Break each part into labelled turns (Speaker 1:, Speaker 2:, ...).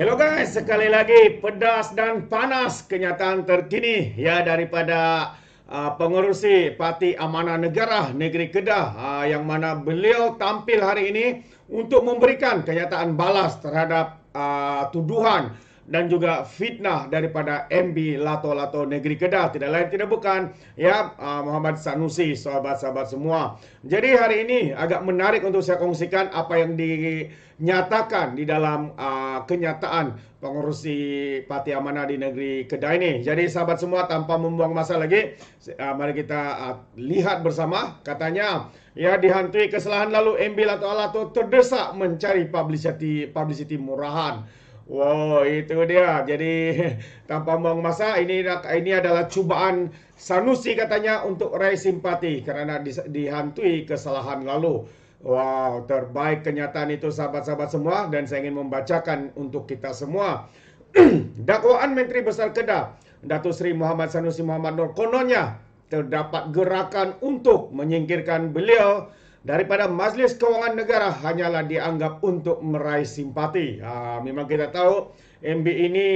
Speaker 1: Hello guys, sekali lagi pedas dan panas kenyataan terkini ya daripada pengerusi Parti Amanah Negara Negeri Kedah yang mana beliau tampil hari ini untuk memberikan kenyataan balas terhadap tuduhan dan juga fitnah daripada MB Lato-Lato Negeri Kedah, tidak lain tidak bukan ya Muhammad Sanusi, sahabat-sahabat semua. Jadi hari ini agak menarik untuk saya kongsikan apa yang dinyatakan di dalam kenyataan pengurusi Parti Amanah di Negeri Kedah ini. Jadi sahabat semua, tanpa membuang masa lagi, mari kita lihat bersama. Katanya ya, dihantui kesalahan lalu MB Lato-Lato terdesak mencari publicity murahan. Wow, itu dia. Jadi tanpa buang masa, ini adalah cubaan Sanusi katanya untuk raih simpati kerana dihantui kesalahan lalu. Wow, terbaik kenyataan itu sahabat-sahabat semua, dan saya ingin membacakan untuk kita semua. Dakwaan Menteri Besar Kedah Datuk Seri Muhammad Sanusi Muhammad Nur, kononnya terdapat gerakan untuk menyingkirkan beliau daripada Majlis Kewangan Negara hanyalah dianggap untuk meraih simpati. Memang kita tahu MB ini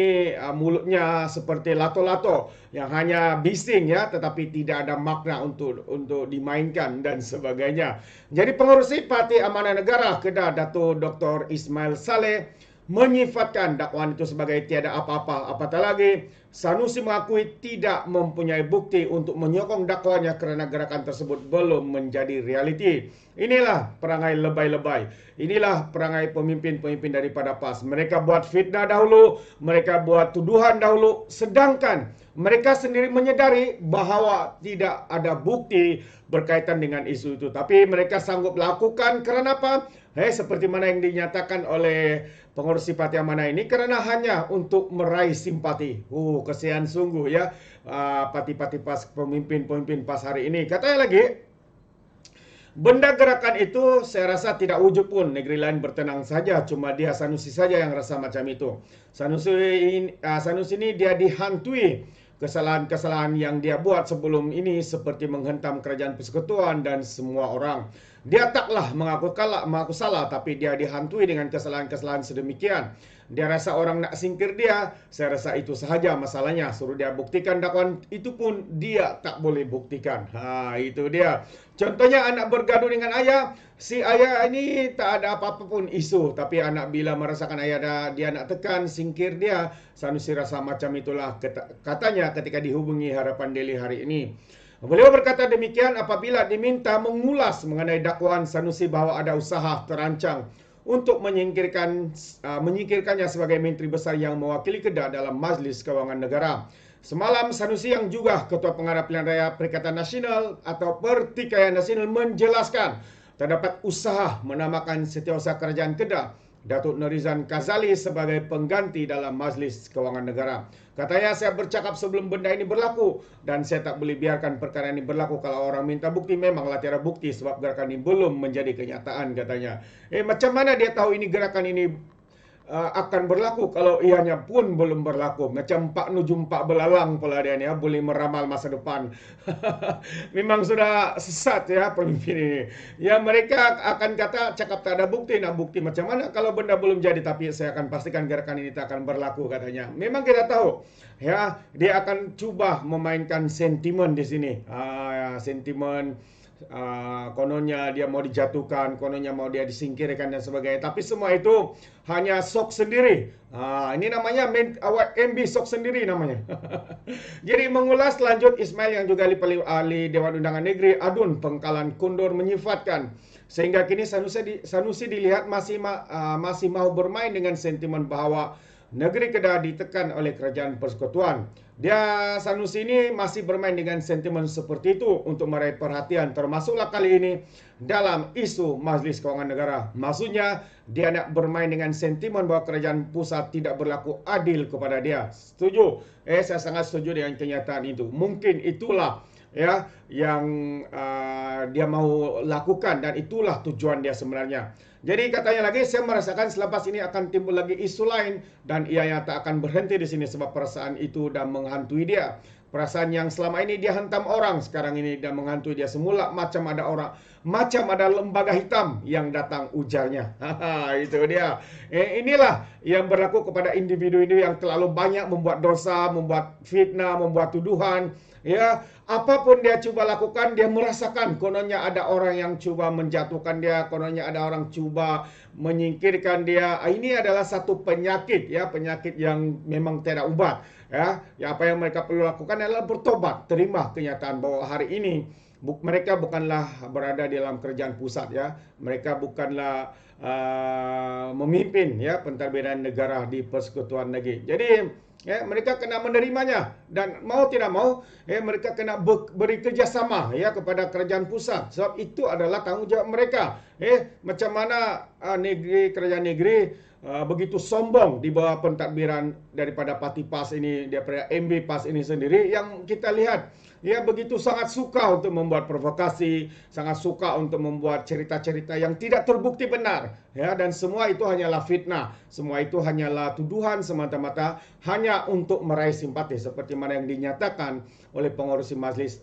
Speaker 1: mulutnya seperti lato-lato yang hanya bising ya, tetapi tidak ada makna untuk dimainkan dan sebagainya. Jadi pengurusi Parti Amanah Negara Kedah Datuk Dr. Ismail Saleh menyifatkan dakwaan itu sebagai tiada apa-apa. Apatah lagi, Sanusi mengakui tidak mempunyai bukti untuk menyokong dakwaannya kerana gerakan tersebut belum menjadi realiti. Inilah perangai lebay-lebay. Inilah perangai pemimpin-pemimpin daripada PAS. Mereka buat fitnah dahulu, mereka buat tuduhan dahulu, sedangkan mereka sendiri menyedari bahawa tidak ada bukti berkaitan dengan isu itu. Tapi mereka sanggup lakukan kerana apa? Seperti mana yang dinyatakan oleh pengurusi Parti Amanah ini, kerana hanya untuk meraih simpati. Kesian sungguh ya parti-parti PAS, pemimpin-pemimpin PAS hari ini. Katanya lagi, benda gerakan itu saya rasa tidak wujud pun negeri lain bertenang saja. Cuma dia Sanusi saja yang rasa macam itu. Sanusi ini dia dihantui kesalahan-kesalahan yang dia buat sebelum ini, seperti menghentam kerajaan persekutuan dan semua orang. Dia taklah mengaku salah, tapi dia dihantui dengan kesalahan-kesalahan sedemikian. Dia rasa orang nak singkir dia, saya rasa itu sahaja masalahnya. Suruh dia buktikan dakwaan itu pun dia tak boleh buktikan. Itu dia. Contohnya anak bergaduh dengan ayah, si ayah ini tak ada apa-apa pun isu, tapi anak bila merasakan ayah dia nak tekan, singkir dia. Sanusi rasa macam itulah katanya ketika dihubungi Harapan Daily hari ini. Beliau berkata demikian apabila diminta mengulas mengenai dakwaan Sanusi bahawa ada usaha terancang untuk menyingkirkannya sebagai Menteri Besar yang mewakili Kedah dalam Majlis Kewangan Negara. Semalam Sanusi yang juga Ketua Pengarah Pilihan Raya Perikatan Nasional atau Pertikaian Nasional menjelaskan terdapat usaha menamakan Setiausaha Kerajaan Kedah Datuk Norizan Kazali sebagai pengganti dalam Majlis Kewangan Negara. Katanya, saya bercakap sebelum benda ini berlaku dan saya tak boleh biarkan perkara ini berlaku. Kalau orang minta bukti, memanglah tiada bukti sebab gerakan ini belum menjadi kenyataan, katanya. Macam mana dia tahu ini gerakan ini akan berlaku kalau ianya pun belum berlaku? Macam Pak Nujum Pak Belalang pula dia ni, boleh meramal masa depan. Memang sudah sesat ya pemimpin ini. Ya, mereka akan kata cakap tak ada bukti, nak bukti macam mana kalau benda belum jadi, tapi saya akan pastikan gerakan ini tak akan berlaku, katanya. Memang kita tahu ya, dia akan cuba memainkan sentimen di sini. Sentimen kononnya dia mau dijatuhkan, kononnya mau dia disingkirkan dan sebagainya. Tapi semua itu hanya sok sendiri. Ini namanya MB sok sendiri namanya. Jadi mengulas lanjut, Ismail yang juga ahli Dewan Undangan Negeri Adun Pengkalan Kundur menyifatkan sehingga kini Sanusi dilihat masih mau bermain dengan sentimen bahawa negeri Kedah ditekan oleh kerajaan persekutuan. Sanusi ini masih bermain dengan sentimen seperti itu untuk meraih perhatian, termasuklah kali ini dalam isu Majlis Kewangan Negara. Maksudnya dia nak bermain dengan sentimen bahawa kerajaan pusat tidak berlaku adil kepada dia. Setuju? Saya sangat setuju dengan kenyataan itu. Mungkin itulah ya yang dia mau lakukan dan itulah tujuan dia sebenarnya. Jadi katanya lagi, saya merasakan selepas ini akan timbul lagi isu lain dan ia tak akan berhenti di sini sebab perasaan itu dah menghantui dia. Perasaan yang selama ini dia hentam orang, sekarang ini dia menghantui dia semula macam ada orang, macam ada lembaga hitam yang datang, ujarnya. Itu dia. Inilah yang berlaku kepada individu-individu yang terlalu banyak membuat dosa, membuat fitnah, membuat tuduhan. Ya, apapun dia cuba lakukan, dia merasakan kononnya ada orang yang cuba menjatuhkan dia, kononnya ada orang cuba menyingkirkan dia. Ini adalah satu penyakit, ya, penyakit yang memang tidak ubat. Ya, apa yang mereka perlu lakukan adalah bertobat, terima kenyataan bahwa hari ini mereka bukanlah berada di dalam kerajaan pusat, ya. Mereka bukanlah memimpin, ya, pentadbiran negara di persekutuan negeri. Jadi ya, mereka kena menerimanya, dan mau tidak mau ya, mereka kena beri kerjasama, ya, kepada kerajaan pusat, sebab itu adalah tanggungjawab mereka. Macam mana kerajaan negeri begitu sombong di bawah pentadbiran daripada Parti PAS ini, daripada MB PAS ini sendiri, yang kita lihat dia begitu sangat suka untuk membuat provokasi, sangat suka untuk membuat cerita-cerita yang tidak terbukti benar, ya, dan semua itu hanyalah fitnah, semua itu hanyalah tuduhan semata-mata hanya untuk meraih simpati, seperti mana yang dinyatakan oleh pengurusi Majlis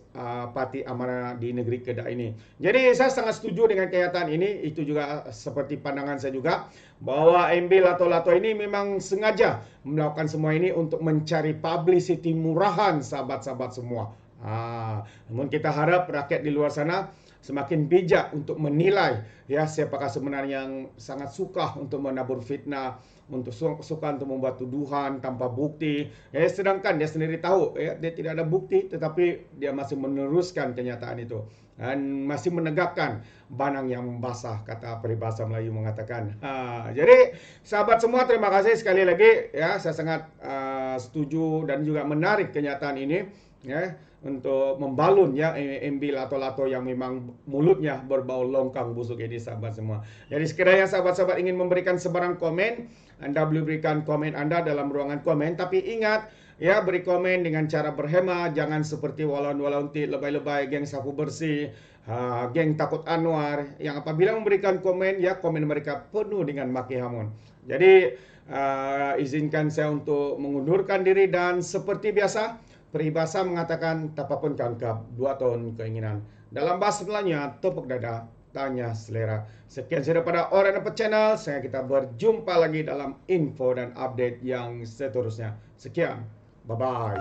Speaker 1: Parti Amanah di negeri Kedah ini. Jadi saya sangat setuju dengan kenyataan ini. Itu juga seperti pandangan saya juga, bahwa MB Lato-Lato ini memang sengaja melakukan semua ini untuk mencari publicity murahan sahabat-sahabat semua. Namun kita harap rakyat di luar sana semakin bijak untuk menilai, ya, siapakah sebenarnya yang sangat suka untuk menabur fitnah, untuk suka untuk membuat tuduhan tanpa bukti. Sedangkan dia sendiri tahu, ya, dia tidak ada bukti, tetapi dia masih meneruskan kenyataan itu dan masih menegakkan banang yang basah, kata peribahasa Melayu mengatakan. Jadi sahabat semua, terima kasih sekali lagi, ya, saya sangat setuju dan juga menarik kenyataan ini, ya, untuk membalun, ya, MB Lato-Lato yang memang mulutnya berbau longkang busuk ini, sahabat semua. Jadi sekiranya sahabat-sahabat ingin memberikan sebarang komen, Anda boleh berikan komen Anda dalam ruangan komen, tapi ingat, ya, beri komen dengan cara berhema, jangan seperti Walaun-Walauntit, lebay-lebay, geng sapu bersih, geng takut Anwar, yang apabila memberikan komen, ya, komen mereka penuh dengan maki hamun. Jadi izinkan saya untuk mengundurkan diri, dan seperti biasa peribahasa mengatakan tapapun kangkap, 2 tahun keinginan. Dalam bahasa Melayunya, tepuk dada, tanya selera. Sekian saja daripada Orang Dapat Channel. Saya kita berjumpa lagi dalam info dan update yang seterusnya. Sekian, bye-bye.